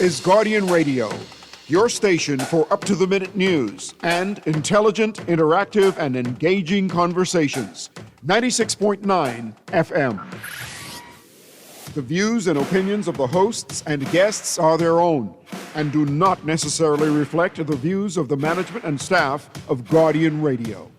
is Guardian Radio, your station for up-to-the-minute news and intelligent, interactive, and engaging conversations. 96.9 FM. The views and opinions of the hosts and guests are their own and do not necessarily reflect the views of the management and staff of Guardian Radio.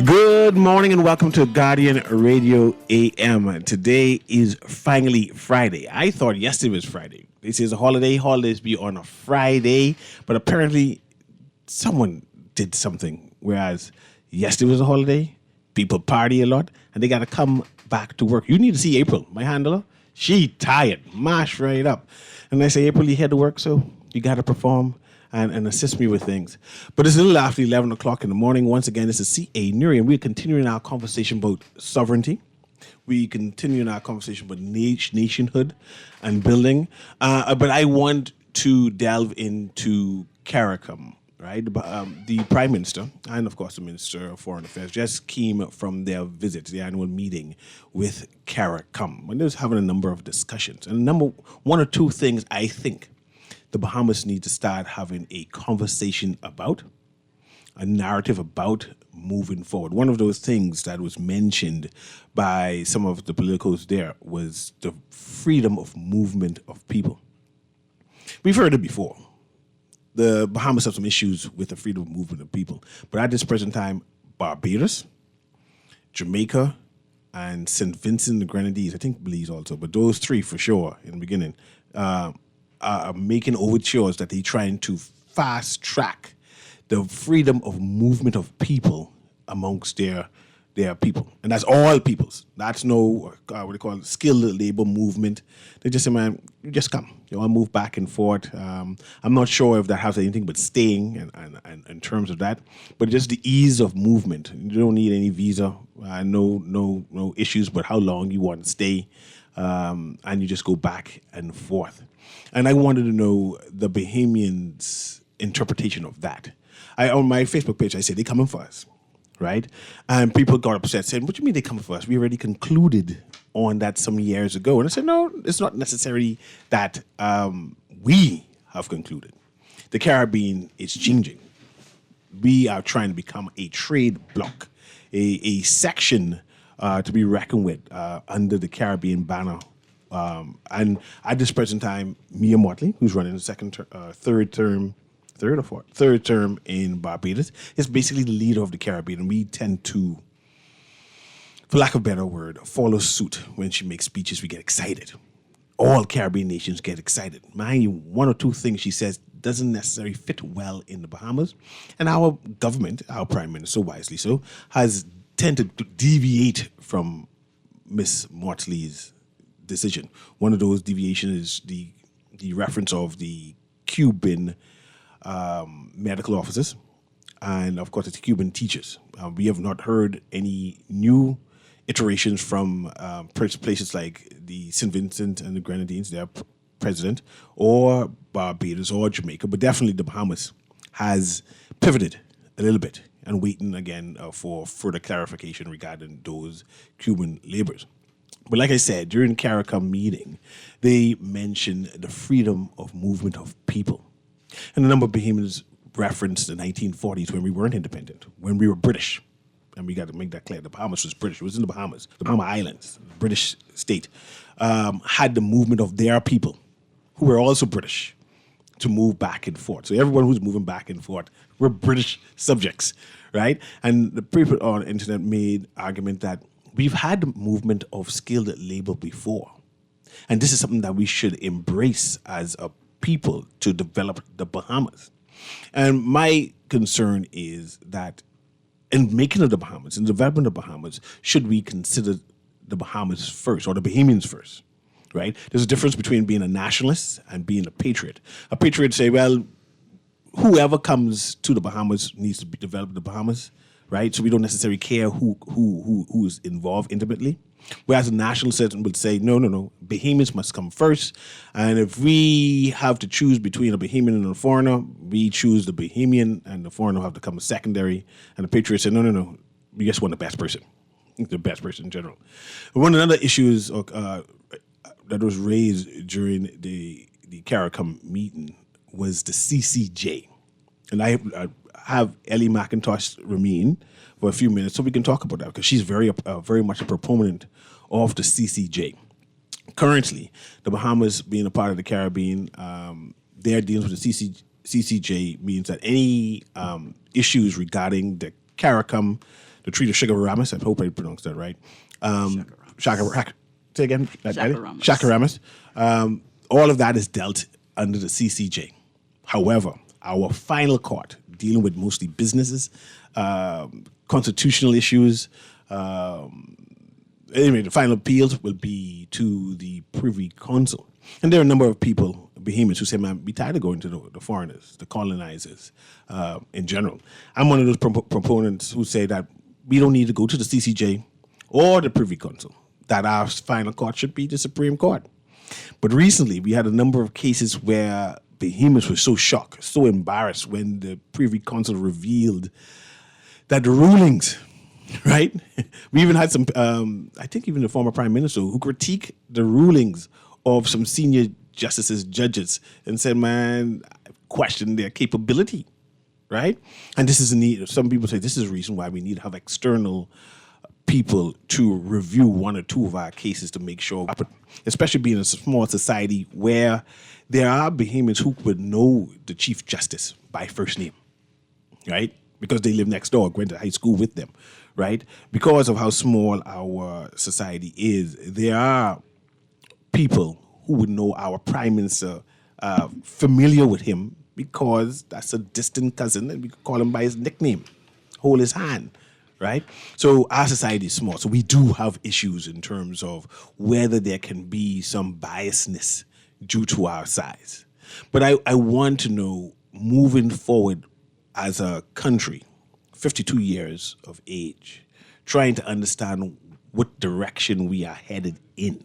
Good morning and welcome to Guardian Radio AM. Today is finally Friday. I thought yesterday was Friday. This is a holiday. Holidays be on a Friday, but apparently someone did something. Whereas yesterday was a holiday, people party a lot, and they got to come back to work. You need to see April, my handler. She tired, mash right up. And I say, April, you had to work, so you got to perform and assist me with things. But it's a little after 11 o'clock in the morning. Once again, this is CA Newry, and we're continuing our conversation about sovereignty. We continue in our conversation about nationhood and building. But I want to delve into CARICOM, right? The Prime Minister and, of course, the Minister of Foreign Affairs just came from their visit, the annual meeting with CARICOM. And they was having a number of discussions. And one or two things I think the Bahamas need to start having a conversation about, a narrative about moving forward. One of those things that was mentioned by some of the politicos there was the freedom of movement of people. We've heard it before. The Bahamas have some issues with the freedom of movement of people. But at this present time, Barbados, Jamaica, and St. Vincent and the Grenadines, I think Belize also, but those three for sure in the beginning, are making overtures that they're trying to fast track the freedom of movement of people amongst their people. And that's all peoples. That's no, what they call skilled labor movement. They just say, man, you just come. You want to move back and forth. I'm not sure if that has anything but staying and in terms of that. But just the ease of movement. You don't need any visa, no issues, but how long you want to stay. And you just go back and forth. And I wanted to know the Bahamians' interpretation of that. On my Facebook page, I said, they're coming for us, right? And people got upset saying, what do you mean they're coming for us? We already concluded on that some years ago. And I said, no, it's not necessarily that we have concluded. The Caribbean is changing. We are trying to become a trade bloc, a section to be reckoned with under the Caribbean banner. And at this present time, Mia Motley, who's running the third term in Barbados, is basically the leader of the Caribbean. And we tend to, for lack of a better word, follow suit when she makes speeches. We get excited. All Caribbean nations get excited. Mind you, one or two things she says doesn't necessarily fit well in the Bahamas. And our government, our Prime Minister, wisely so, has tended to deviate from Miss Motley's decision. One of those deviations is the reference of the Cuban medical officers and, of course, it's Cuban teachers. We have not heard any new iterations from places like the St. Vincent and the Grenadines, their president, or Barbados or Jamaica, but definitely the Bahamas has pivoted a little bit and waiting again for further clarification regarding those Cuban laborers. But like I said, during CARICOM meeting, they mentioned the freedom of movement of people. And a number of Bahamians referenced the 1940s when we weren't independent, when we were British. And we got to make that clear. The Bahamas was British. It was in the Bahamas. The Bahama Islands, the British state, had the movement of their people, who were also British, to move back and forth. So everyone who's moving back and forth were British subjects, right? And the people on the internet made argument that we've had movement of skilled labor before. And this is something that we should embrace as a people to develop the Bahamas. And my concern is that in making of the Bahamas, in developing the Bahamas, should we consider the Bahamas first, or the Bahamians first, right? There's a difference between being a nationalist and being a patriot. A patriot say, well, whoever comes to the Bahamas needs to develop the Bahamas, right? So we don't necessarily care who is involved intimately. Whereas a national citizen would say, no, Bahamians must come first. And if we have to choose between a Bahamian and a foreigner, we choose the Bahamian, and the foreigner will have to come secondary. And the patriots say, no, we just want the best person. The best person in general. One of the other issues that was raised during the CARICOM meeting was the CCJ. And I have Ellie McIntosh Ramin for a few minutes so we can talk about that, because she's very much a proponent of the CCJ. Currently, the Bahamas being a part of the Caribbean, their dealings with the CCJ means that any issues regarding the CARICOM, the Treaty of Shakaramas, I hope I pronounced that right. Say again? Shakaramas. All of that is dealt under the CCJ. However, our final court, dealing with mostly businesses, constitutional issues, anyway, the final appeals will be to the Privy Council. And there are a number of people, Bahamians, who say, man, we tired of going to the foreigners, the colonizers in general. I'm one of those proponents who say that we don't need to go to the CCJ or the Privy Council, that our final court should be the Supreme Court. But recently, we had a number of cases where Bahamians were so shocked, so embarrassed when the Privy Council revealed that the rulings, right? We even had some, I think even the former Prime Minister, who critiqued the rulings of some senior justices, judges, and said, man, question their capability, right? And this is a need. Some people say this is a reason why we need to have external people to review one or two of our cases to make sure, especially being a small society where there are Bahamians who would know the Chief Justice by first name, right? Because they live next door, went to high school with them, right? Because of how small our society is, there are people who would know our Prime Minister, familiar with him because that's a distant cousin, and we could call him by his nickname, hold his hand. Right? So our society is small. So we do have issues in terms of whether there can be some biasness due to our size. But I want to know, moving forward as a country, 52 years of age, trying to understand what direction we are headed in,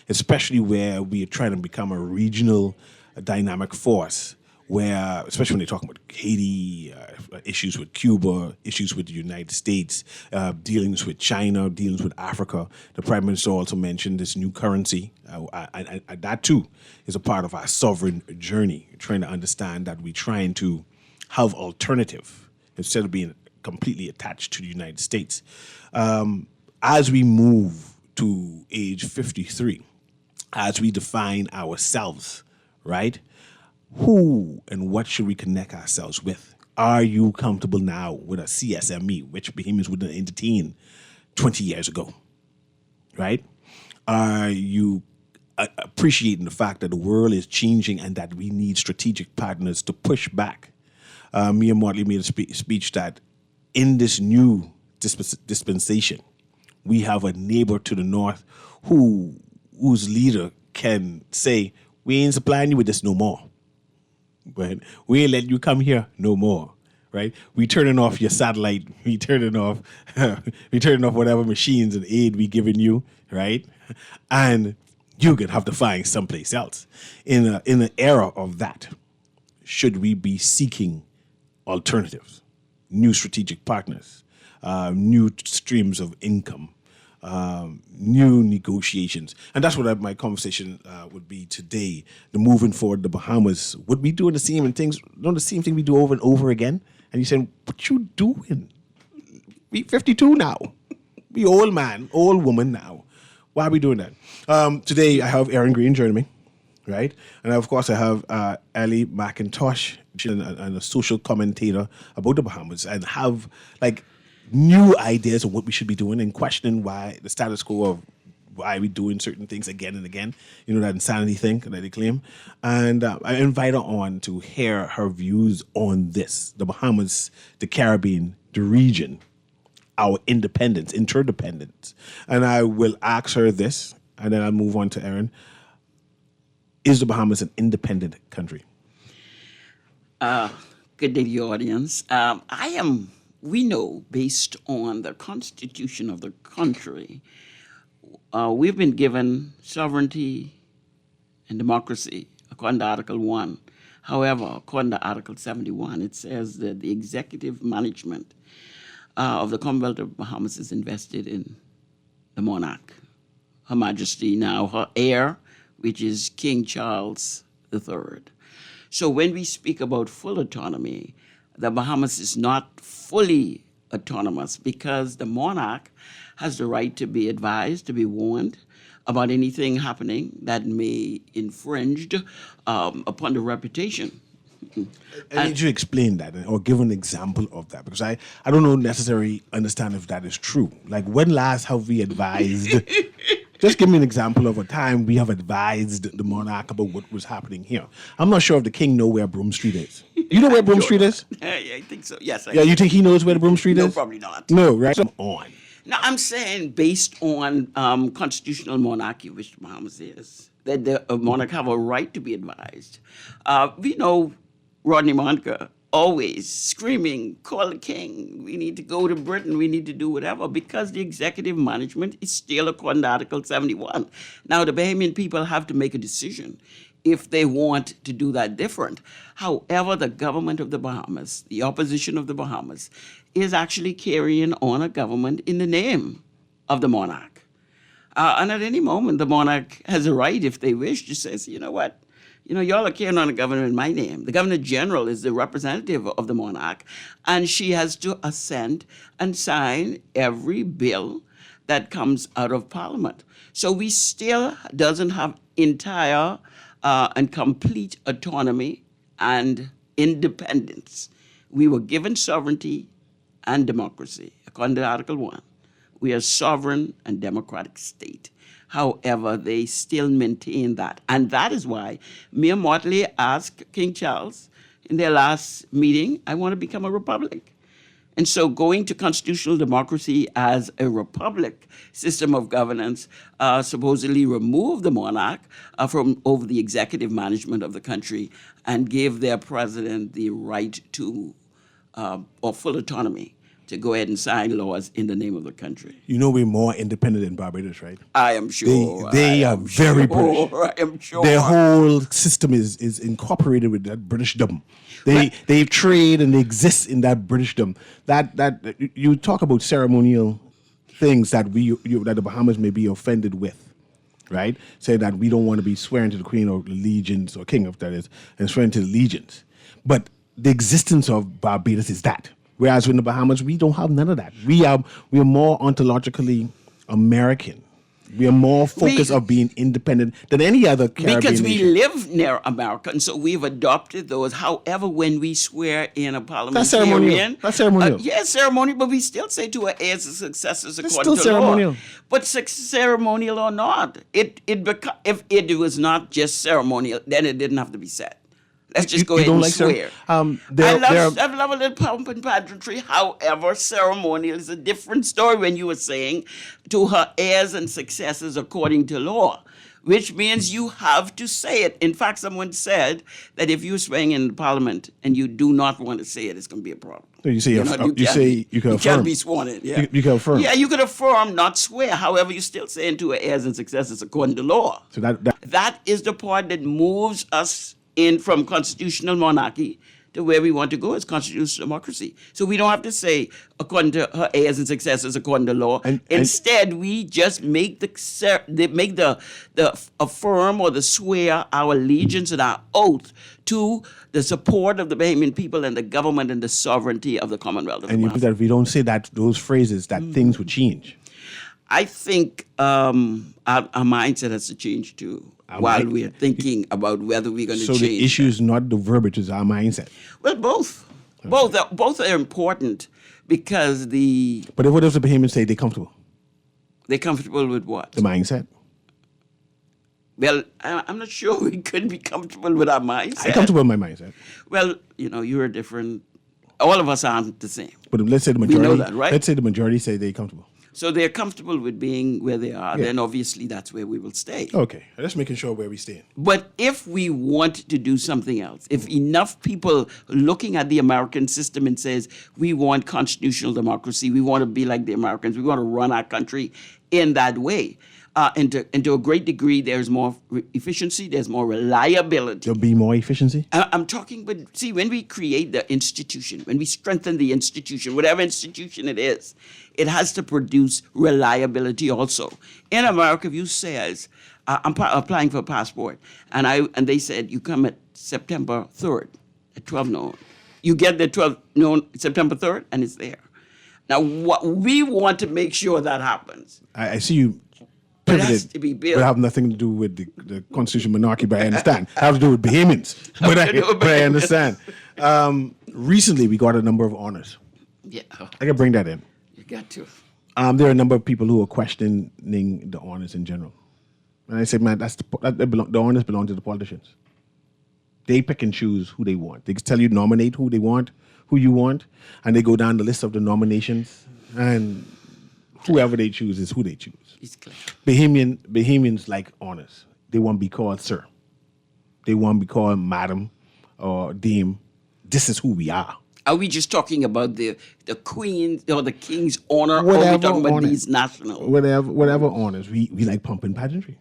especially where we are trying to become a regional dynamic force, where, especially when they're talking about Haiti, issues with Cuba, issues with the United States, dealings with China, dealings with Africa. The Prime Minister also mentioned this new currency. That too is a part of our sovereign journey, trying to understand that we're trying to have alternative instead of being completely attached to the United States. As we move to age 53, as we define ourselves, right? Who and what should we connect ourselves with? Are you comfortable now with a CSME, which Bahamians wouldn't entertain 20 years ago, right? Are you appreciating the fact that the world is changing and that we need strategic partners to push back? Mia Motley made a speech that in this new dispensation, we have a neighbor to the north whose leader can say, we ain't supplying you with this no more. But we ain't letting you come here no more, right? We turning off your satellite. We turning off whatever machines and aid we giving you, right? And you're gonna have to find someplace else. In an era of that, should we be seeking alternatives, new strategic partners, new streams of income, new negotiations? And that's what my conversation would be today. The moving forward, the Bahamas, would we doing the same thing we do over and over again? And you saying, what you doing? We 52 now. We old woman now. Why are we doing that? Today I have Aaron Green joining me, right? And of course I have Ellie McIntosh, and a social commentator about the Bahamas, and have new ideas of what we should be doing and questioning why the status quo of why we're doing certain things again and again, that insanity thing that they claim. And I invite her on to hear her views on this, the Bahamas, the Caribbean, the region, our independence, interdependence. And I will ask her this, and then I'll move on to Aaron. Is the Bahamas an independent country? Good day to your audience. We know, based on the constitution of the country, we've been given sovereignty and democracy according to Article 1. However, according to Article 71, it says that the executive management of the Commonwealth of Bahamas is invested in the monarch, Her Majesty, now her heir, which is King Charles III. So when we speak about full autonomy, the Bahamas is not fully autonomous because the monarch has the right to be advised, to be warned about anything happening that may infringe upon the reputation. I need you to explain that or give an example of that because I don't know necessarily understand if that is true. Like when last have we advised? Just give me an example of a time we have advised the monarch about what was happening here. I'm not sure if the king know where Broome Street is. You know where Broome Street is? Yeah, I think so. Yes. Yeah, you think he knows where the Broome Street No, is? probably not. No, right? Come on. Now, I'm saying based on constitutional monarchy, which the Bahamas is, that the monarch have a right to be advised. We know Rodney Monica always screaming, call the king, we need to go to Britain, we need to do whatever, because the executive management is still according to Article 71. Now, the Bahamian people have to make a decision if they want to do that different. However, the government of the Bahamas, the opposition of the Bahamas, is actually carrying on a government in the name of the monarch. And at any moment, the monarch has a right, if they wish, to say, you know what, y'all are carrying on a government in my name. The Governor General is the representative of the monarch, and she has to assent and sign every bill that comes out of Parliament. So we still doesn't have entire and complete autonomy and independence. We were given sovereignty and democracy, according to Article 1. We are a sovereign and democratic state. However, they still maintain that. And that is why Mayor Motley asked King Charles in their last meeting, I want to become a republic. And so going to constitutional democracy as a republic system of governance supposedly removed the monarch from over the executive management of the country and gave their president the right to, or full autonomy, to go ahead and sign laws in the name of the country. You know we're more independent than Barbados, right? I am sure. They are very British. I am sure. Their whole system is incorporated with that Britishdom. They trade and they exist in that Britishdom. That you talk about ceremonial things that that the Bahamas may be offended with, right? Say that we don't want to be swearing to the Queen or allegiance or King, if that is, and swearing to allegiance. But the existence of Barbados is that. Whereas in the Bahamas, we don't have none of that. We are more ontologically American. We are more focused on being independent than any other Caribbean because we nation. live near America, and so we've adopted those. However, when we swear in a parliamentarian, That's ceremonial. That's ceremonial. Yes, ceremonial, but we still say to our heirs and successors It's according still to ceremonial. law. But ceremonial or not, if it was not just ceremonial, then it didn't have to be said. Let's just go ahead and swear. I love a little pomp and pageantry. However, ceremonial is a different story when you were saying to her heirs and successors according to law, which means you have to say it. In fact, someone said that if you're swearing in Parliament and you do not want to say it, it's going to be a problem. So you say you can affirm. can't be sworn in. Yeah. You can affirm. Yeah, you can affirm, not swear. However, you're still saying to her heirs and successors according to law. So that is the part that moves us in from constitutional monarchy to where we want to go is constitutional democracy. So we don't have to say according to her heirs and successors according to law. Instead, we just make the affirm or the swear our allegiance and our oath to the support of the Bahamian people and the government and the sovereignty of the Commonwealth of and you Bahamas. think that if we don't say those phrases, that things would change. I think our mindset has to change too. While we are thinking about whether we're going to change. So the issue is not the verbiage, it's our mindset. Well, both. Okay. Both are important because But what if the Bahamians say they're comfortable? They're comfortable with what? The mindset. Well, I'm not sure we could be comfortable with our mindset. I'm comfortable with my mindset. Well, you're different. All of us aren't the same. But let's say the majority. We know that, right? Let's say the majority say they're comfortable. So they're comfortable with being where they are. Then obviously that's where we will stay. Okay, just making sure where we stand. But if we want to do something else, if enough people looking at the American system and says, we want constitutional democracy, we want to be like the Americans, we want to run our country in that way, and to a great degree, there's more efficiency, there's more reliability. There'll be more efficiency? I'm talking, but see, when we create the institution, when we strengthen the institution, whatever institution it is, it has to produce reliability also. In America, if you says, I'm applying for a passport, and they said, you come at September 3rd at 12 noon. You get there 12 noon, September 3rd, and it's there. Now, what we want to make sure that happens. I see you But it has pivoted, to be built. but it have nothing to do with the constitution monarchy, but I understand. It has to do with Bahamians, but I understand. Recently, we got a number of honors. Yeah, I can bring that in. you got to. There are a number of people who are questioning the honors in general. And I say, man, the honors belong to the politicians. They pick and choose who they want. They tell you nominate who they want, who you want, and they go down the list of the nominations, and whoever they choose is who they choose. It's clear. Bahamians like honors. They want to be called sir. They want to be called madam or dame. This is who we are. Are we just talking about the queen or the king's honor, or are we talking about these national? Whatever honors. We like pomp and pageantry.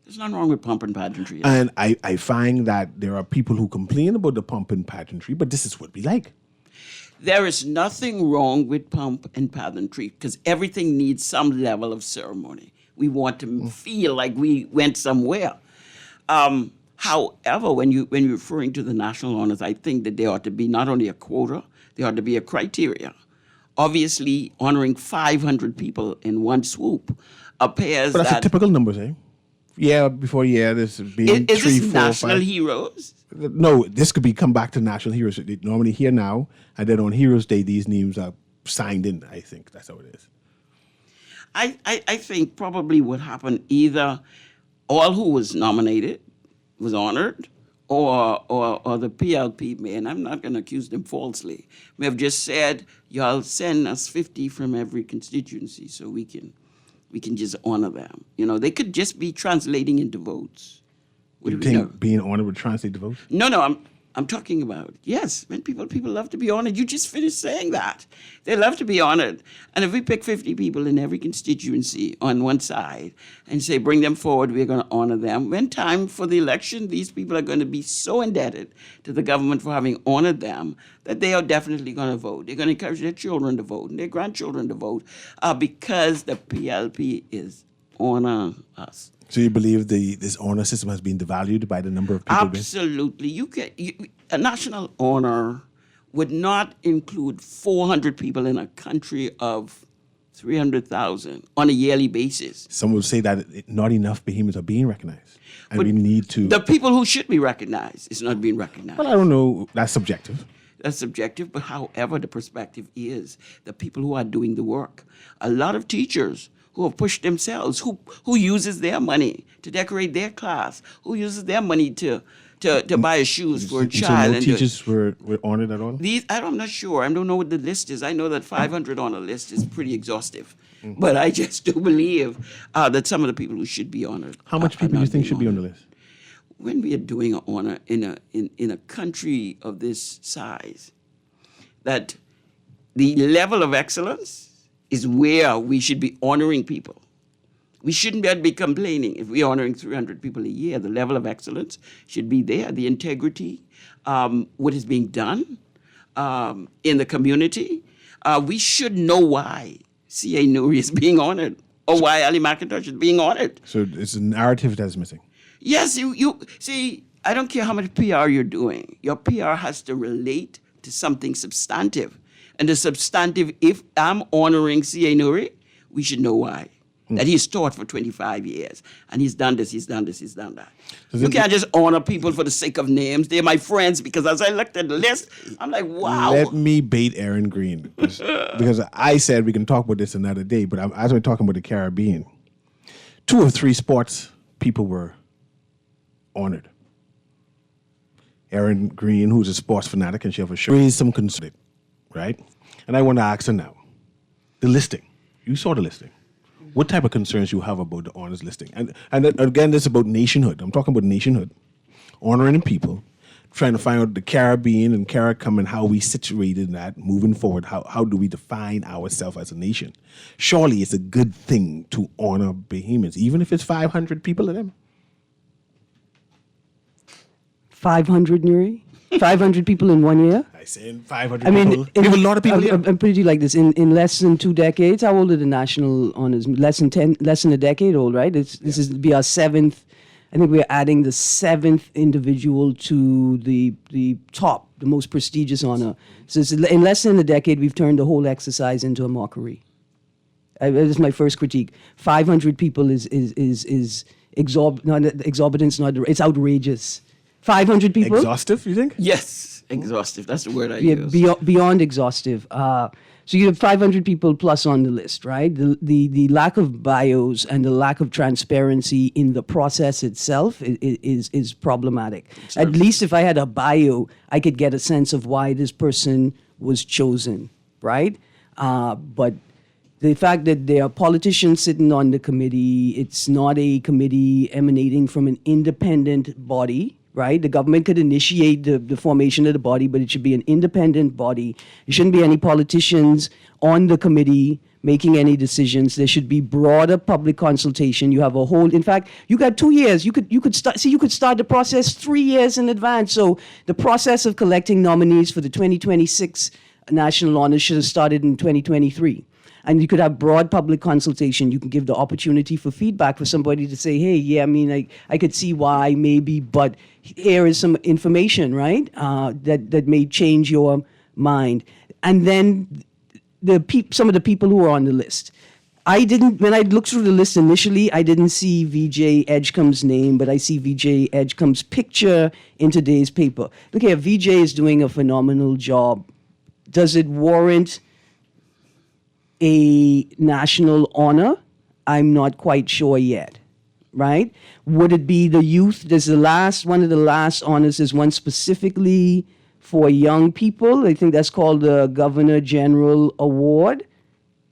There's nothing wrong with pomp and pageantry. And I find that there are people who complain about the pomp and pageantry, but this is what we like. There is nothing wrong with pomp and pageantry because everything needs some level of ceremony. We want to feel like we went somewhere. However, when you're referring to the national honors, I think that there ought to be not only a quota, there ought to be a criteria. Obviously, honoring 500 people in one swoop appears But that's that... a typical numbers, eh? Year before year, there's been Is 3, this 4, national 5. heroes? No, this could be come back to national heroes. They normally here now, and then on Heroes Day, these names are signed in. I think that's how it is. I think probably what happened, either all who was nominated was honored, or the PLP may, and I'm not going to accuse them falsely, may have just said, y'all send us 50 from every constituency so we can just honor them. You know, they could just be translating into votes. What You do we know? think being honored would translate to votes? No, I'm talking about, yes, when people love to be honored. You just finished saying that. They love to be honored. And if we pick 50 people in every constituency on one side and say, bring them forward, we're going to honor them, when time for the election, these people are going to be so indebted to the government for having honored them that they are definitely going to vote. They're going to encourage their children to vote and their grandchildren to vote because the PLP is honor us. So you believe this honor system has been devalued by the number of people? Absolutely. A national honor would not include 400 people in a country of 300,000 on a yearly basis. Some would say that not enough Bahamians are being recognized, and But we need to. The people who should be recognized is not being recognized. Well, I don't know. That's subjective. That's subjective, but however the perspective is, the people who are doing the work. A lot of teachers who have pushed themselves, who uses their money to decorate their class, who uses their money to buy shoes for a child. So no teachers were honored at all? I'm not sure. I don't know what the list is. I know that 500 on a list is pretty exhaustive. But I just do believe that some of the people who should be honored. How much people do you think should be on the list? When we are doing an honor in a country of this size, that the level of excellence is where we should be honoring people. We shouldn't be complaining if we're honoring 300 people a year. The level of excellence should be there, the integrity, what is being done in the community. We should know why C.A. Newry is being honored or why Ali McIntosh is being honored. So it's a narrative that's missing. Yes, you see, I don't care how much PR you're doing. Your PR has to relate to something substantive. And the substantive, if I'm honoring C.A. Newry, we should know why. That he's taught for 25 years. And he's done this, he's done this, he's done that. So you can't just honor people for the sake of names. They're my friends, because as I looked at the list, I'm like, wow. Let me bait Aaron Green. Because I said we can talk about this another day, but as we're talking about the Caribbean, 2 or 3 sports people were honored. Aaron Green, who's a sports fanatic, and she have a show, raised some concern, right? And I want to ask her now, the listing. You saw the listing. What type of concerns you have about the honors listing? And again, this is about nationhood. I'm talking about nationhood, honoring people, trying to find out the Caribbean and CARICOM and how we situated that moving forward. How do we define ourselves as a nation? Surely it's a good thing to honor Bahamians, even if it's 500 people of them. 500, Newry? 500 people in 1 year? I say 500 I mean, people. We have a lot of people here. I'm pretty like this. In less than 2 decades, how old are the national honors? Less than a decade old, right? This is be our seventh. I think we're adding the seventh individual to the top, the most prestigious honor. So in less than a decade, we've turned the whole exercise into a mockery. That is my first critique. 500 people is exorbitance. It's outrageous. 500 people. Exhaustive, you think? Yes, exhaustive. That's the word I Yeah, use. beyond exhaustive. So you have 500 people plus on the list, right? The lack of bios and the lack of transparency in the process itself is problematic. At least if I had a bio, I could get a sense of why this person was chosen, right? But the fact that there are politicians sitting on the committee, it's not a committee emanating from an independent body, right? The government could initiate the formation of the body, but it should be an independent body. There shouldn't be any politicians on the committee making any decisions. There should be broader public consultation. You have a whole, in fact, you got 2 years. You could start the process 3 years in advance. So the process of collecting nominees for the 2026 national honors should have started in 2023. And you could have broad public consultation. You can give the opportunity for feedback for somebody to say, hey, yeah, I mean, I could see why, maybe, but here is some information, right, that may change your mind. And then some of the people who are on the list. When I looked through the list initially, I didn't see VJ Edgecombe's name, but I see VJ Edgecombe's picture in today's paper. Look here, VJ is doing a phenomenal job. Does it warrant a national honor? I'm not quite sure yet, right? Would it be the youth? There's one of the last honors is one specifically for young people. I think that's called the Governor General Award.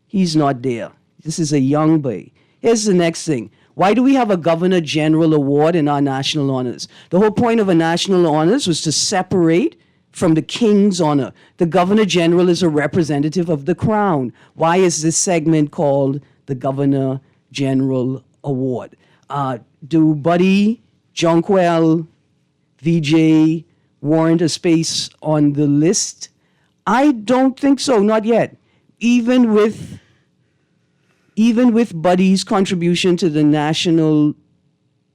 He's not there. This is a young boy. Here's the next thing. Why do we have a Governor General Award in our national honors? The whole point of a national honors was to separate from the King's honor. The Governor General is a representative of the Crown. Why is this segment called the Governor General Award? Do Buddy, Jonquil, VJ warrant a space on the list? I don't think so, not yet. Even with Buddy's contribution to the national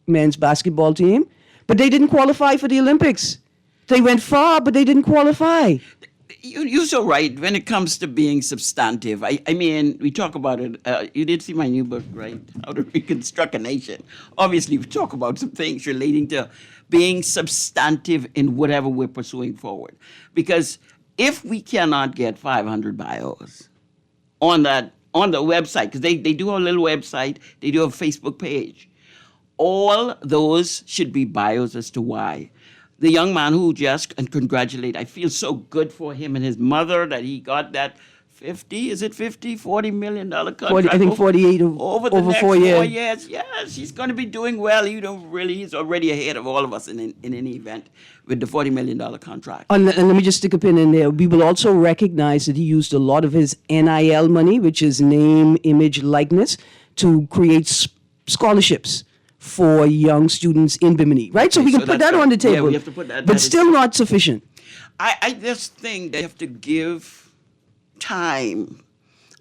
men's basketball team, but they didn't qualify for the Olympics. They went far, but they didn't qualify. You're so right when it comes to being substantive. I mean, we talk about it. You did see my new book, right? How to Reconstruct a Nation. Obviously, we talk about some things relating to being substantive in whatever we're pursuing forward. Because if we cannot get 500 bios on the website, because they do a little website, they do a Facebook page, all those should be bios as to why. The young man who and congratulate, I feel so good for him and his mother that he got that $40 million contract. I think 48 over the over next 4 years. Yes, he's going to be doing well. He's already ahead of all of us in any event with the $40 million contract. And let me just stick a pin in there. We will also recognize that he used a lot of his NIL money, which is name, image, likeness, to create scholarships for young students in Bimini, right? So we can put that on the table. Yeah, we have to put that. But still not sufficient. I just think they have to give time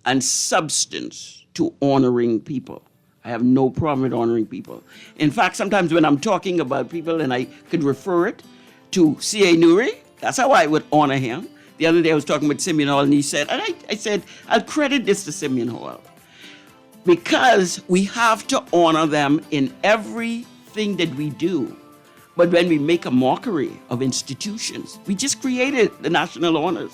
and substance to honoring people. I have no problem with honoring people. In fact, sometimes when I'm talking about people and I could refer it to C.A. Newry, that's how I would honor him. The other day I was talking with Simeon Hall and he said, and I said, I'll credit this to Simeon Hall. Because we have to honor them in everything that we do. But when we make a mockery of institutions, we just created the national honors.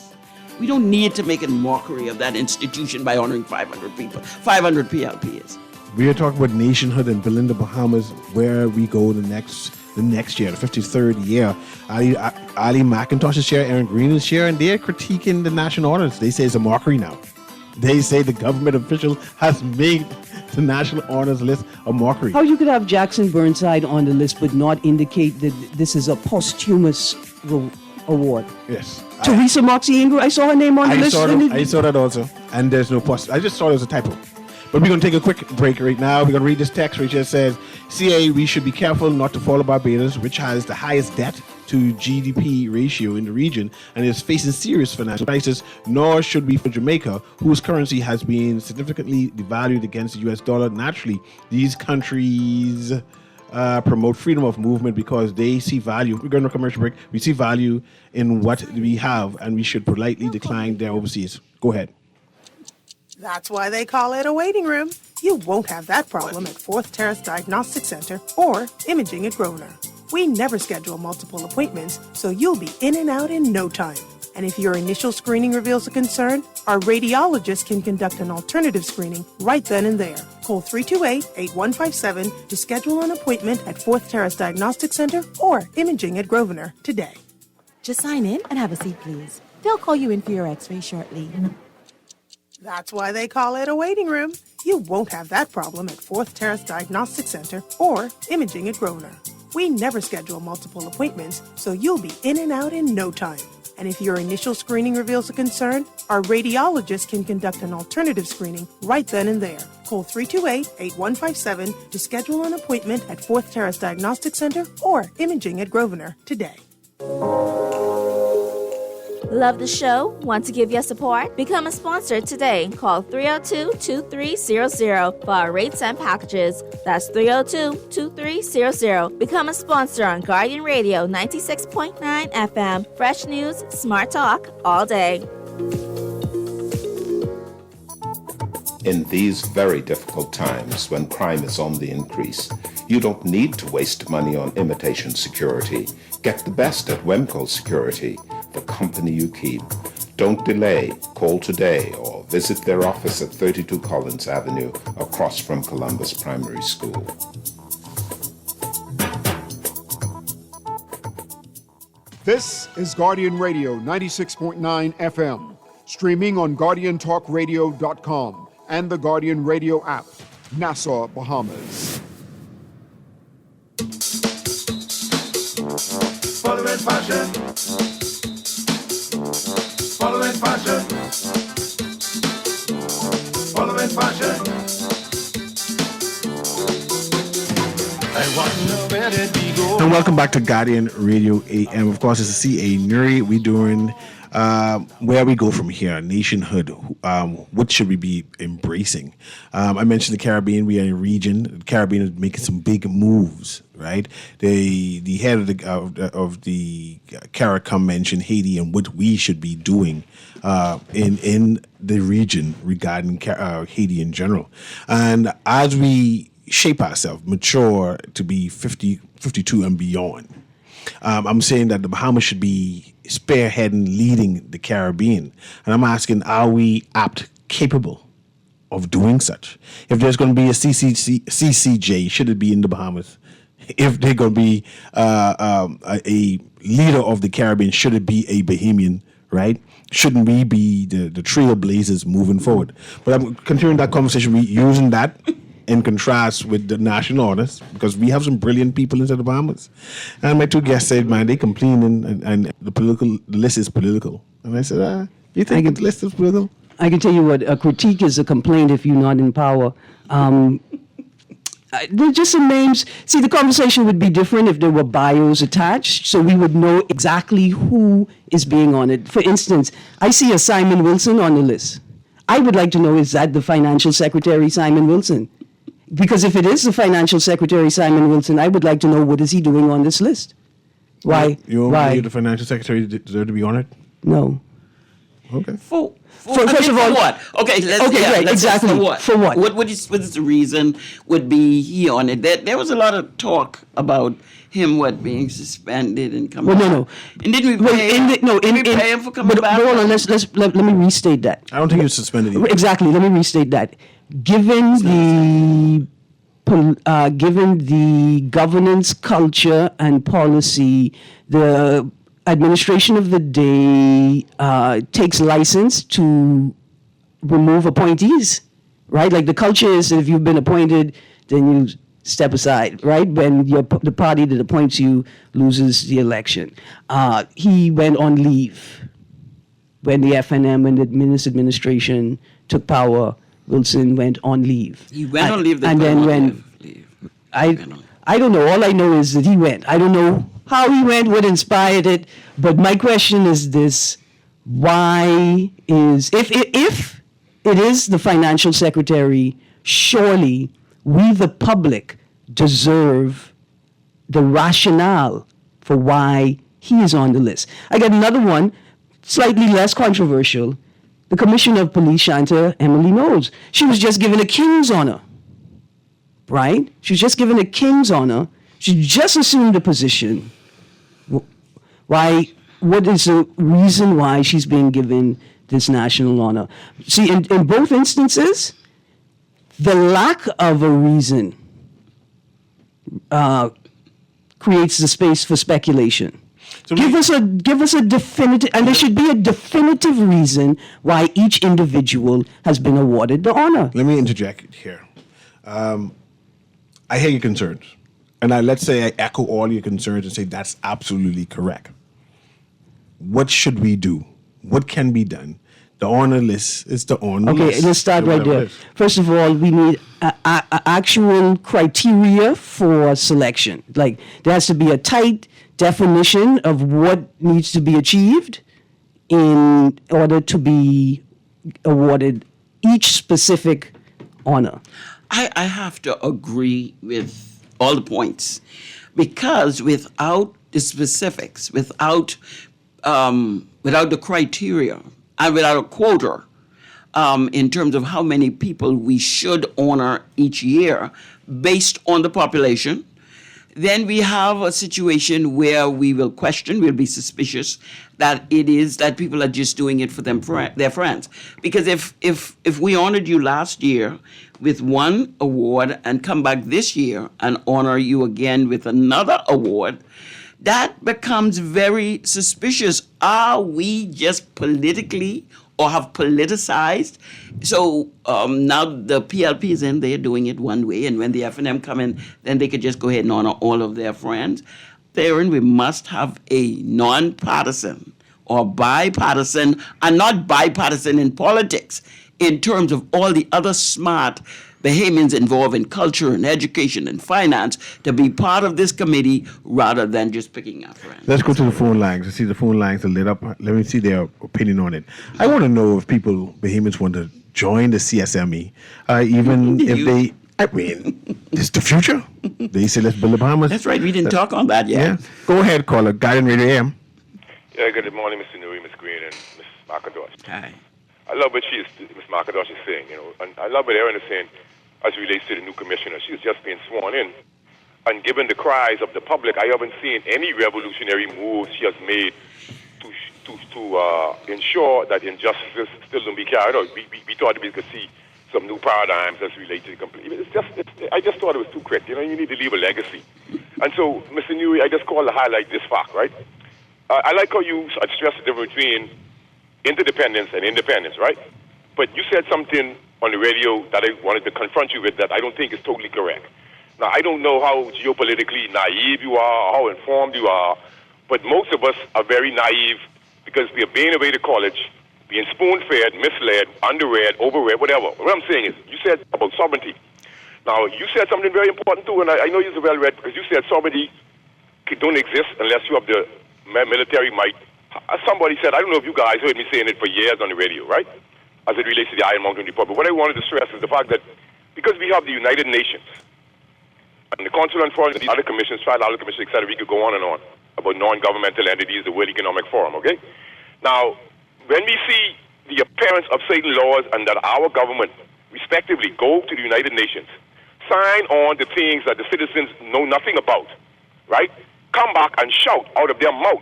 We don't need to make a mockery of that institution by honoring 500 people, 500 PLPs. We are talking about nationhood and building the Bahamas, where we go the next year, the 53rd year. Ali McIntosh is here, Aaron Green is here, and they're critiquing the national honors. They say it's a mockery now. They say the government official has made the national honors list a mockery. How you could have Jackson Burnside on the list but not indicate that this is a posthumous award? Yes. Teresa Moxie Ingram, I saw her name on the list. I saw that also. And there's no post. I just thought it was a typo. But we're going to take a quick break right now. We're going to read this text which just says, CA, we should be careful not to follow Barbados, which has the highest debt to GDP ratio in the region and is facing serious financial crisis, nor should we for Jamaica, whose currency has been significantly devalued against the US dollar. Naturally, these countries promote freedom of movement because they see value. We're going to a commercial break. We see value in what we have, and we should politely decline their overseas. Go ahead. That's why they call it a waiting room. You won't have that problem at 4th Terrace Diagnostic Center or Imaging at Grosvenor. We never schedule multiple appointments, so you'll be in and out in no time. And if your initial screening reveals a concern, our radiologist can conduct an alternative screening right then and there. Call 328-8157 to schedule an appointment at 4th Terrace Diagnostic Center or Imaging at Grosvenor today. Just sign in and have a seat, please. They'll call you in for your x-ray shortly. That's why they call it a waiting room. You won't have that problem at 4th Terrace Diagnostic Center or Imaging at Grosvenor. We never schedule multiple appointments, so you'll be in and out in no time. And if your initial screening reveals a concern, our radiologist can conduct an alternative screening right then and there. Call 328-8157 to schedule an appointment at 4th Terrace Diagnostic Center or Imaging at Grosvenor today. Love the show? Want to give your support? Become a sponsor today. Call 302-2300 for our rates and packages. That's 302-2300. Become a sponsor on Guardian Radio 96.9 FM. Fresh news, smart talk, all day. In these very difficult times when crime is on the increase, you don't need to waste money on imitation security. Get the best at Wemco Security, the company you keep. Don't delay. Call today or visit their office at 32 Collins Avenue across from Columbus Primary School. This is Guardian Radio 96.9 FM, streaming on GuardianTalkRadio.com and the Guardian Radio app, Nassau, Bahamas. Following fashion. Following fashion. Following fashion. I wonder where did we go? And welcome back to Guardian Radio AM. Of course, it's a CA Newry. We're doing where we go from here, nationhood. What should we be embracing? I mentioned the Caribbean. We are in a region. The Caribbean is making some big moves, right? The head of the CARICOM mentioned Haiti and what we should be doing in the region regarding Haiti in general. And as we shape ourselves, mature to be 50, 52 and beyond, I'm saying that the Bahamas should be spearheading, leading the Caribbean. And I'm asking, are we capable of doing such? If there's going to be a CCJ, should it be in the Bahamas? If they're going to be a leader of the Caribbean, should it be a Bahamian, right? Shouldn't we be the trailblazers moving forward? But I'm continuing that conversation, using that in contrast with the national honors, because we have some brilliant people inside the Bahamas. And my two guests said, man, they complaining and the list is political. And I said, you think the list is political? I can tell you what, a critique is a complaint if you're not in power. They're just some names. See, the conversation would be different if there were bios attached, so we would know exactly who is being on it. For instance, I see a Simon Wilson on the list. I would like to know, is that the financial secretary, Simon Wilson? Because if it is the financial secretary, Simon Wilson, I would like to know, what is he doing on this list? Why? You want the financial secretary deserve to be on it? No. Okay. First of all, what? Okay, right, exactly. For what? For what? What is the reason would be he on it? There was a lot of talk about him being suspended and coming back. No. And didn't we pay him? Did we pay him for coming back? But hold on, let me restate that. I don't think he was suspended either. Exactly, let me restate that. Given the governance, culture, and policy, the administration of the day takes license to remove appointees, right? Like the culture is that if you've been appointed, then you step aside, right? When the party that appoints you loses the election. He went on leave when the FNM and the Minister administration took power. Wilson went on leave. He went on leave. And then when I don't know. All I know is that he went. I don't know how he went, what inspired it. But my question is this: why is if it is the financial secretary, surely we the public deserve the rationale for why he is on the list. I got another one, slightly less controversial. The Commissioner of Police, Shanta Emily Knowles. She was just given a king's honor, right? She was just given a king's honor. She just assumed the position. Why? What is the reason why she's being given this national honor? See, in both instances, the lack of a reason creates the space for speculation. So give us a definitive, and there should be a definitive reason why each individual has been awarded the honor. Let me interject here. I hear your concerns, and let's say I echo all your concerns and say that's absolutely correct. What should we do? What can be done? The honor list is the honor list. Okay, let's start right there. First of all, we need actual criteria for selection. Like, there has to be a tight definition of what needs to be achieved in order to be awarded each specific honor. I have to agree with all the points, because without the specifics, without the criteria, and without a quota in terms of how many people we should honor each year based on the population, then we have a situation where we will question, we'll be suspicious that it is that people are just doing it for their friends. Because if we honored you last year with one award and come back this year and honor you again with another award, that becomes very suspicious. Are we just politically or have politicized? So now the PLP is in there doing it one way, and when the FNM come in, then they could just go ahead and honor all of their friends. Therein, we must have a non-partisan or bipartisan, and not bipartisan in politics, in terms of all the other smart Bahamians involved in culture and education and finance to be part of this committee rather than just picking our friends. Let's go to the phone lines. I see the phone lines are lit up. Let me see their opinion on it. I want to know if people, Bahamians, want to join the CSME, even if they, I mean, it's the future. They say, let's build the Bahamas. That's right. We didn't talk on that yet. Yeah. Go ahead, caller. Guardian Radio AM. Yeah, good morning, Mr. Newry, Ms. Green, and Ms. McIntosh. Hi. I love what Ms. McIntosh is saying, and I love what Erin is saying as it relates to the new commissioner. She's just been sworn in. And given the cries of the public, I haven't seen any revolutionary moves she has made to ensure that injustice still don't be carried out. We thought we could see some new paradigms as related to the company. I just thought it was too quick. You need to leave a legacy. And so, Mr. Newry, I just called to highlight this fact, right? I like how you stress the difference between interdependence and independence, right? But you said something on the radio that I wanted to confront you with that I don't think is totally correct. Now, I don't know how geopolitically naive you are, or how informed you are, but most of us are very naive because we are being away to college, being spoon-fed, misled, underread, overread, whatever. What I'm saying is, you said about sovereignty. Now, you said something very important too, and I know you're well read, because you said sovereignty don't exist unless you have the military might. Somebody said, I don't know if you guys heard me saying it for years on the radio, right? As it relates to the Iron Mountain Republic. What I wanted to stress is the fact that because we have the United Nations and the Council on Foreign, the other commissions, trilateral commissions, etc., we could go on and on about non-governmental entities, the World Economic Forum, okay? Now, when we see the appearance of certain laws and that our government, respectively, go to the United Nations, sign on the things that the citizens know nothing about, right? Come back and shout out of their mouth.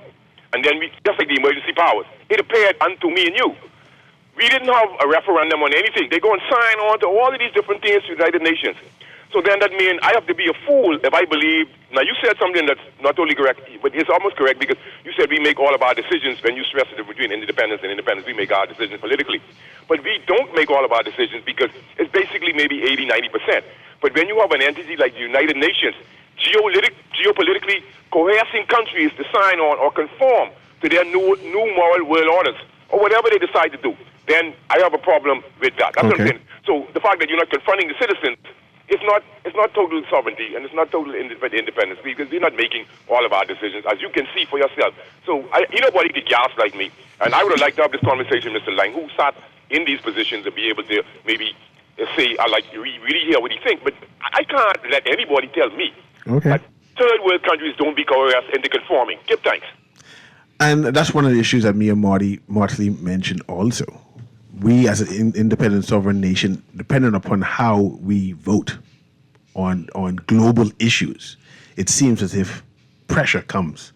And then we, just like the emergency powers, it appeared unto me and you. We didn't have a referendum on anything. They go and sign on to all of these different things to the United Nations. So then that means I have to be a fool if I believe. Now, you said something that's not totally correct, but it's almost correct because you said we make all of our decisions when you stress it between independence and independence. We make our decisions politically. But we don't make make all of our decisions because it's basically maybe 80, 90%. But when you have an entity like the United Nations, geopolitically coercing countries to sign on or conform to their new moral world orders or whatever they decide to do, then I have a problem with that. That's what I'm saying. So the fact that you're not confronting the citizens, it's not total sovereignty and it's not total independence because they're not making all of our decisions, as you can see for yourself. So nobody could gaslight me, and I would have liked to have this conversation, Mr. Lang, who sat in these positions to be able to maybe say, I like to really hear what he thinks, but I can't let anybody tell me that third world countries don't be coerced into conforming. Give thanks. And that's one of the issues that me and Martley mentioned also. We, as an independent sovereign nation, dependent upon how we vote on global issues, it seems as if pressure comes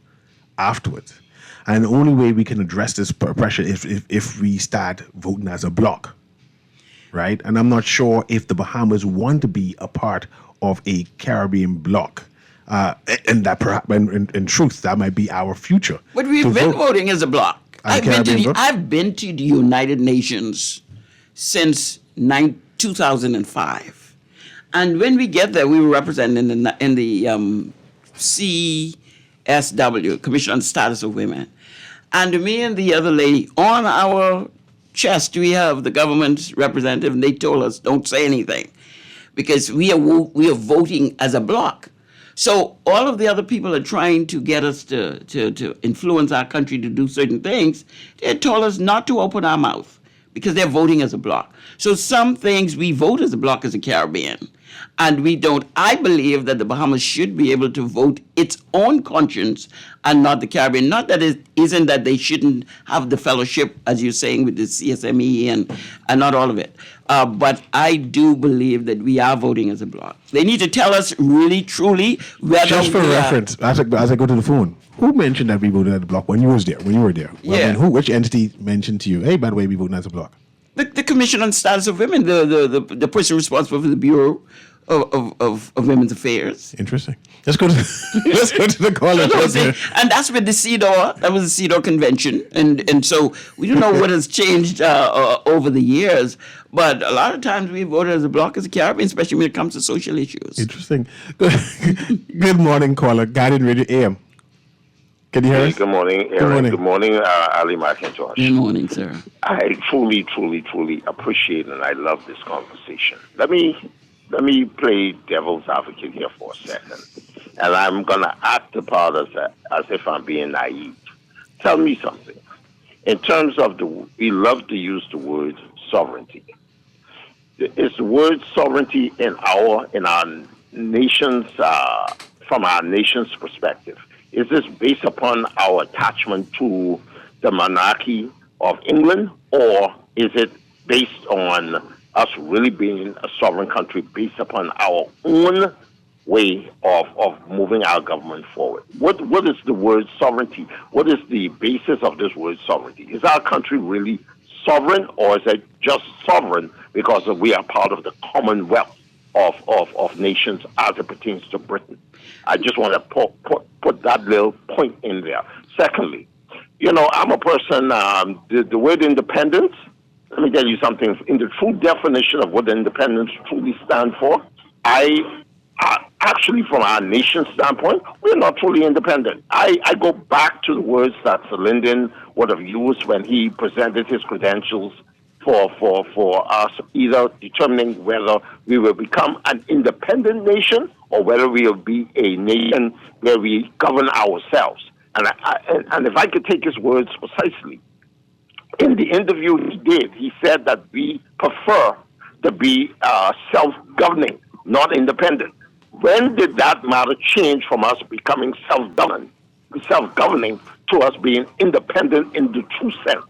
afterwards. And the only way we can address this pressure is if we start voting as a bloc, right? And I'm not sure if the Bahamas want to be a part of a Caribbean bloc. And that perhaps, in truth, that might be our future. But we've been voting as a bloc. I've been to the United Nations since 2005, and when we get there, we were represented in the CSW, Commission on the Status of Women, and me and the other lady on our chest we have the government's representative, and they told us don't say anything because we are voting as a bloc. So all of the other people are trying to get us to influence our country to do certain things. They told us not to open our mouth because they're voting as a bloc. So some things we vote as a bloc as a Caribbean, and we don't. I believe that the Bahamas should be able to vote its own conscience and not the Caribbean. Not that it isn't that they shouldn't have the fellowship, as you're saying, with the CSME and not all of it. But I do believe that we are voting as a bloc. They need to tell us really, truly whether. Just for reference, as I go to the phone, who mentioned that we voted as a bloc when you were there? Yeah. Which entity mentioned to you, hey, by the way, we voting as a bloc? The Commission on Status of Women, the person responsible for the Bureau of Women's Affairs. Interesting. Let's go to the caller. And that's with the CEDAW. That was the CEDAW convention, and so we don't know what has changed over the years. But a lot of times we voted as a bloc as a Caribbean, especially when it comes to social issues. Interesting. Good morning, caller. Guardian Radio AM. Can you hear us? Good morning, Aaron. Good morning, Ali McIntosh. Good morning, sir. I truly, truly, truly appreciate and I love this conversation. Let me play devil's advocate here for a second. And I'm going to act the part as if I'm being naive. Tell me something. In terms of we love to use the word sovereignty. Is the word sovereignty in our nation's, from our nation's perspective? Is this based upon our attachment to the monarchy of England, or is it based on us really being a sovereign country based upon our own way of moving our government forward? What is the word sovereignty? What is the basis of this word sovereignty? Is our country really sovereign, or is it just sovereign because we are part of the Commonwealth of nations as it pertains to Britain? I just want to put that little point in there. Secondly, I'm a person, the word independence, let me tell you something. In the true definition of what independence truly stands for, actually, from our nation's standpoint, we're not truly independent. I go back to the words that Sir Lyndon would have used when he presented his credentials for us either determining whether we will become an independent nation or whether we will be a nation where we govern ourselves. And if I could take his words precisely, in the interview he did, he said that we prefer to be self-governing, not independent. When did that matter change from us becoming self-governing to us being independent in the true sense?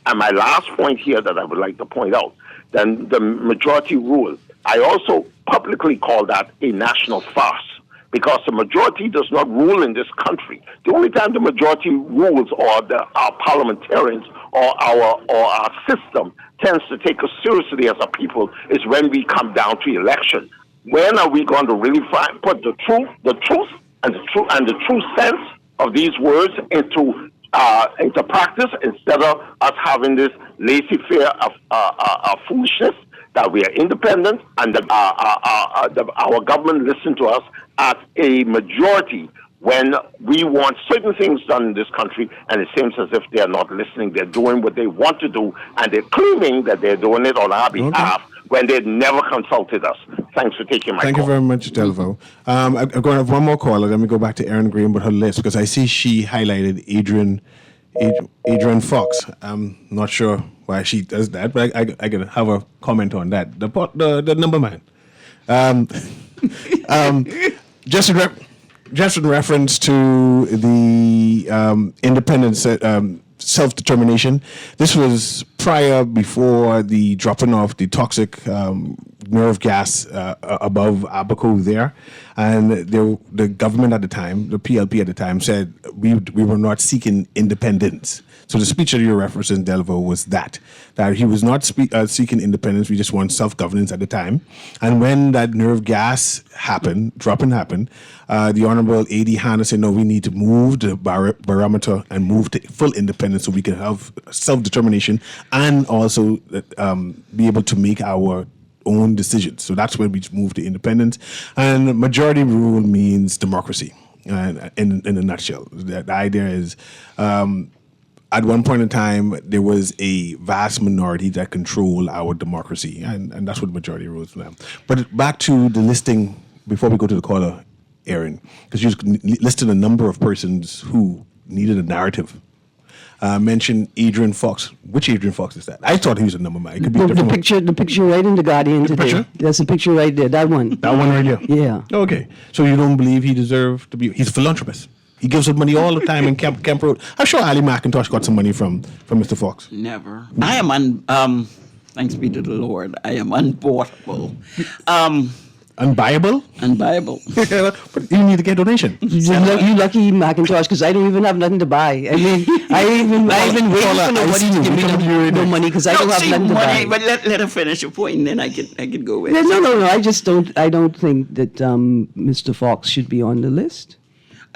And my last point here that I would like to point out, then the majority rule, I also publicly call that a national farce, because the majority does not rule in this country. The only time the majority rules, or our parliamentarians or our system tends to take us seriously as a people, is when we come down to election. When are we going to really put the truth and the true sense of these words into practice, instead of us having this laissez-faire of foolishness, that we are independent, and that our government listen to us as a majority when we want certain things done in this country, and it seems as if they are not listening. They're doing what they want to do, and they're claiming that they're doing it on our behalf when they never consulted us. Thanks for taking my call. Thank you very much, Delvo. I'm going to have one more caller. Let me go back to Erin Green with her list, because I see she highlighted Adrian Fox. I'm not sure why she does that, but I can have a comment on that. The number man. Just in reference to the independence, self-determination, this was before the dropping of the toxic nerve gas above Abaco there. And the government at the time, the PLP at the time, said we were not seeking independence. So the speech that you're referencing, Delvo, was that he was not seeking independence. We just want self-governance at the time. And when that nerve gas dropping happened, the Honorable A.D. Hanna said, no, we need to move the barometer and move to full independence so we can have self-determination and also be able to make our own decisions. So that's when we moved to independence. And majority rule means democracy, in a nutshell. The idea is... at one point in time, there was a vast minority that control our democracy, and that's what majority rules now. But back to the listing, before we go to the caller, Aaron, because you listed a number of persons who needed a narrative. Mentioned Adrian Fox. Which Adrian Fox is that? I thought he was a number man. It could be the picture right in the Guardian today. Picture? That's a picture right there. That one. That one right here? Yeah. Okay. So you don't believe he deserved to be... He's a philanthropist. He gives us money all the time in Camp Road. I'm sure Ali McIntosh got some money from Mr. Fox. Never. I am thanks be to the Lord, I am unboughable. Unbuyable? Unbuyable. But you need to get donation. You lucky McIntosh, because I don't even have nothing to buy. I mean, I've been waiting for nobody to give me no money because I don't have nothing to buy. But let her finish her point, and then I can go with. No. I don't think that Mr. Fox should be on the list.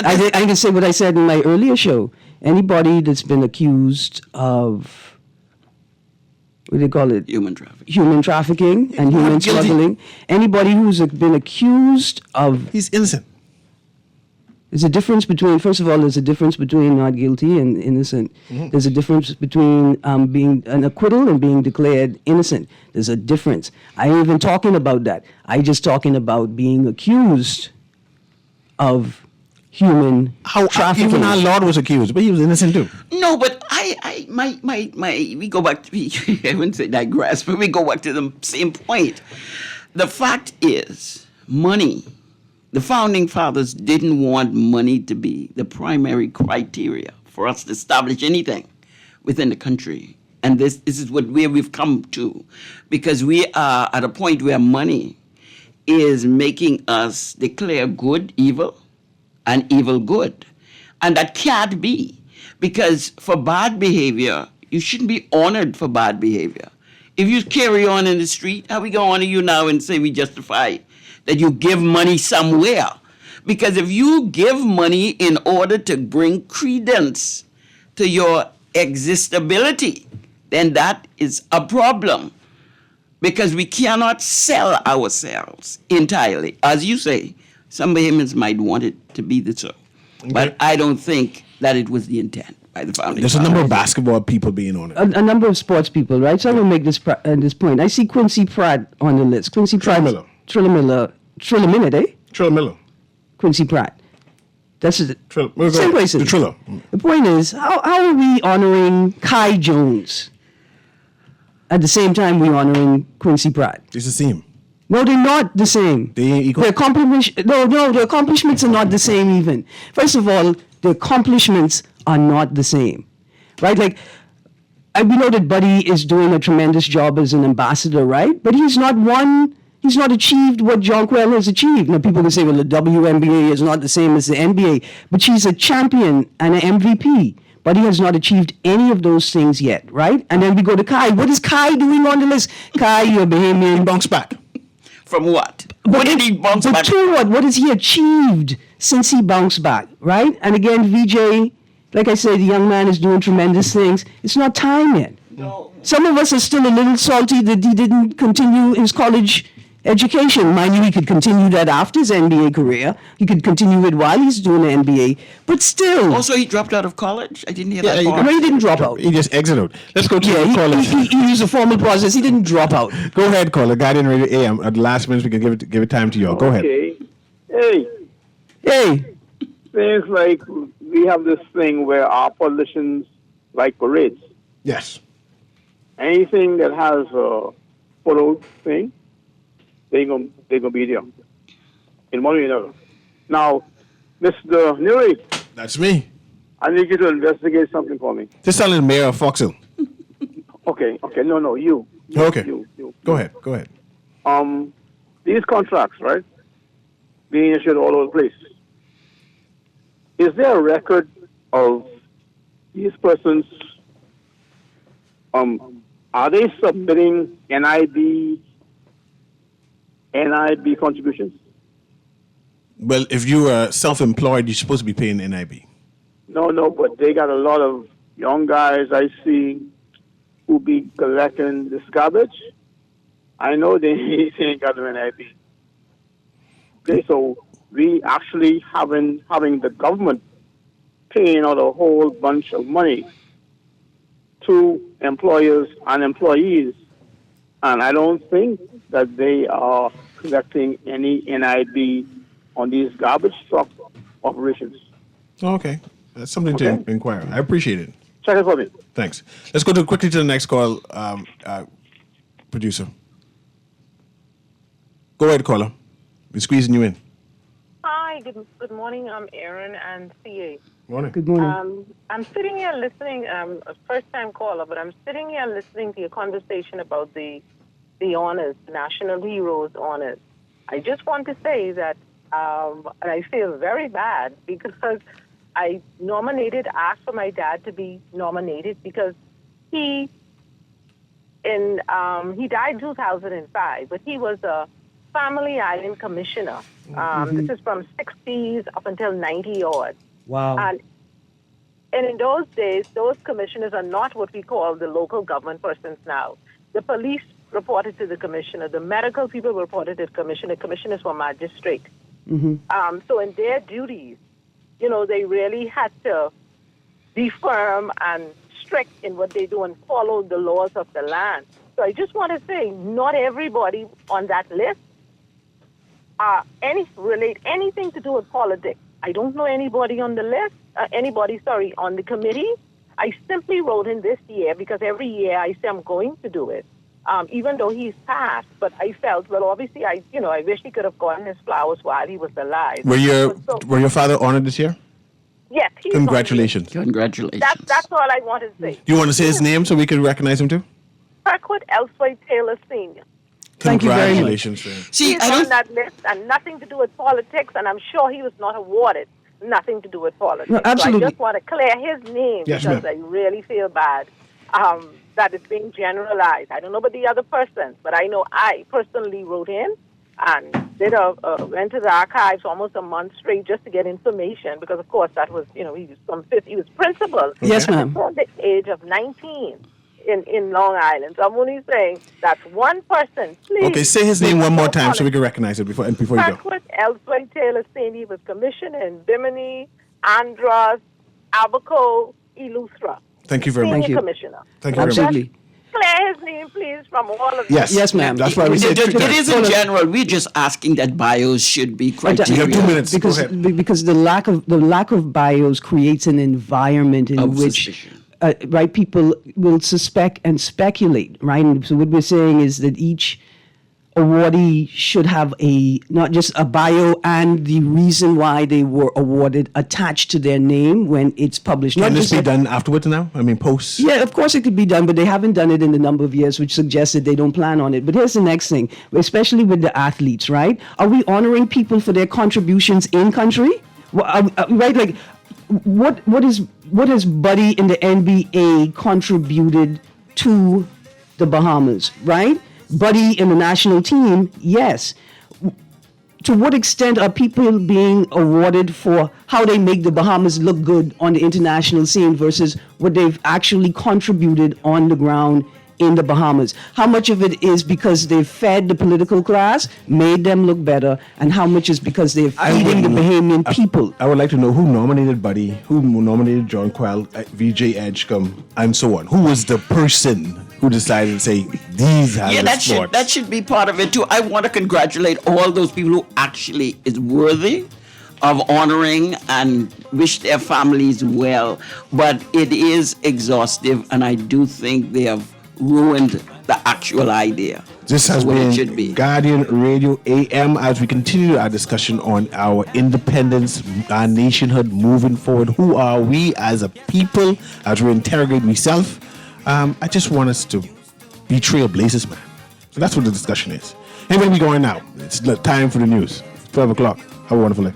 I can say what I said in my earlier show. Anybody that's been accused of, what do they call it? Human trafficking. Human trafficking and human smuggling. Anybody who's been accused of... He's innocent. There's a difference between, first of all, there's a difference between not guilty and innocent. Mm-hmm. There's a difference between being an acquittal and being declared innocent. There's a difference. I ain't even talking about that. I just talking about being accused of human trafficking. Even our Lord was accused, but he was innocent too. No, but we go back to, I wouldn't say digress, but we go back to the same point. The fact is, money, the founding fathers didn't want money to be the primary criteria for us to establish anything within the country. And this is where we've come to, because we are at a point where money is making us declare good evil and evil good. And that can't be, because for bad behavior, you shouldn't be honored for bad behavior. If you carry on in the street, how we going to honor you now and say we justify that you give money somewhere? Because if you give money in order to bring credence to your existability, then that is a problem. Because we cannot sell ourselves entirely. As you say, some Bahamians might want it to be so. Okay. But I don't think that it was the intent by the founding. There's a number of basketball people being on it. A number of sports people, right? So I'm going to make this point. I see Quincy Pratt on the list. Quincy Pratt. Trillamilla, eh? Trillamilla. Quincy Pratt. That's it. Same place. The Trilla. The point is, how are we honoring Kai Jones at the same time we're honoring Quincy Pratt? It's the same. No, they're not the same. They ain't equal. The accomplishments are not the same even. First of all, the accomplishments are not the same, right? Like, we know that Buddy is doing a tremendous job as an ambassador, right? But he's not achieved what Jonquil has achieved. Now, people can say, well, the WNBA is not the same as the NBA, but she's a champion and an MVP. But he has not achieved any of those things yet, right? And then we go to Kai. What is Kai doing on the list? Kai, you're a Bahamian. He bounced back. From what? What did he bounce back? But to what? What has he achieved since he bounced back, right? And again, VJ, like I said, the young man is doing tremendous things. It's not time yet. No. Some of us are still a little salty that he didn't continue his college education. Mind you, he could continue that after his NBA career. He could continue it while he's doing the NBA. But still. Also, he dropped out of college. I didn't hear that he part. No, he didn't drop out. He just exited. Let's go to Yeah, the caller. he used a formal process. He didn't drop out. Go ahead, caller. Guardian Radio AM. At the last minute, we can give it time to you. Go ahead. Okay. Hey, Hey, seems like we have this thing where our politicians like parades. Yes. Anything that has a photo thing, they gonna be there. In one way or another. Now, Mr. Newry, That's me. I need you to investigate something for me. Just telling Mayor of Foxhill. Okay, no, you. Okay. You. Go ahead. These contracts, right? Being issued all over the place. Is there a record of these persons? Are they submitting NIB contributions? Well, if you are self-employed, you're supposed to be paying NIB. No, but they got a lot of young guys I see who be collecting this garbage. I know they ain't got no NIB. Okay, so we actually having the government paying out a whole bunch of money to employers and employees, and I don't think that they are collecting any NIB on these garbage truck operations. Okay. That's something to inquire. I appreciate it. Check it for me. Thanks. Let's go quickly to the next call, producer. Go ahead, caller. We're squeezing you in. Hi, good morning. I'm Aaron and CA. Morning. Good morning. I'm sitting here listening. I'm a first-time caller, but I'm sitting here listening to your conversation about the honors, National Heroes honors. I just want to say that I feel very bad because I asked for my dad to be nominated because he died in 2005, but he was a Family Island Commissioner. This is from 60s up until 90 odd. Wow. And in those days, those commissioners are not what we call the local government persons now. The police reported to the commissioner. The medical people reported to the commissioner. Commissioners were magistrate. Mm-hmm. So in their duties, they really had to be firm and strict in what they do and follow the laws of the land. So I just want to say, not everybody on that list relate anything to do with politics. I don't know anybody on the list, on the committee. I simply wrote in this year because every year I say I'm going to do it, even though he's passed. But I felt, well, obviously, I wish he could have gotten his flowers while he was alive. Were your father honored this year? Yes. Congratulations. Congratulations. That's all I wanted to say. Do you want to say his name so we can recognize him too? Kirkwood Elsway Taylor Sr. Thank you very much. Congratulations, sir. See, He's on that list and nothing to do with politics, and I'm sure he was not awarded nothing to do with politics. No, absolutely. So I just want to clear his name Yes, because ma'am. I really feel bad that it's being generalized. I don't know about the other persons, but I know I personally wrote in and went to the archives almost a month straight just to get information because, of course, that was, he was principal. Yes, ma'am. At the age of 19. In Long Island. So I'm only saying that's one person. Please. Okay, say his name one more time so we can recognize it before you go. Kirkwood Elsway Taylor Sr. was commissioner in Bimini, Andros, Abaco, Eleuthera. Thank you very much. Senior commissioner. Thank you very much. Absolutely. Clear his name, please, from all of Yes. Yes, ma'am. That's why we said It is in general. We're just asking that bios should be criteria. You have 2 minutes. Because Go ahead. because the lack of bios creates an environment in Of which suspicion. right, people will suspect and speculate, right? And so what we're saying is that each awardee should have not just a bio and the reason why they were awarded attached to their name when it's published. Can Not this just be a- done afterwards now? I mean, posts? Yeah, of course it could be done, but they haven't done it in a number of years, which suggests that they don't plan on it. But here's the next thing, especially with the athletes, right? Are we honoring people for their contributions in country? Right, like what has Buddy in the NBA contributed to the Bahamas, right? Buddy in the national team, yes. to what extent are people being awarded for how they make the Bahamas look good on the international scene versus what they've actually contributed on the ground in the Bahamas? How much of it is because they've fed the political class, made them look better, and how much is because they're feeding the Bahamian people? I would like to know who nominated Buddy, who nominated John Quell, VJ Edgecombe, and so on. Who was the person who decided to say these are the sports? That should be part of it too. I want to congratulate all those people who actually is worthy of honoring and wish their families well. But it is exhaustive, and I do think they have ruined the actual idea. This has been Guardian Radio AM as we continue our discussion on our independence, our nationhood moving forward. Who are we as a people? As we interrogate myself, I just want us to be trailblazers, man. So that's what the discussion is. Anyway, we going now. It's time for the news. 12 o'clock. Have a wonderful day.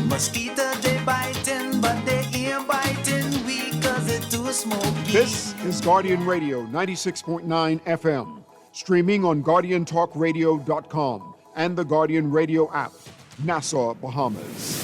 Mosquito they biting, but they ain't biting we 'cause it's too smoky. This is Guardian Radio 96.9 FM, streaming on GuardianTalkRadio.com and the Guardian Radio app, Nassau, Bahamas.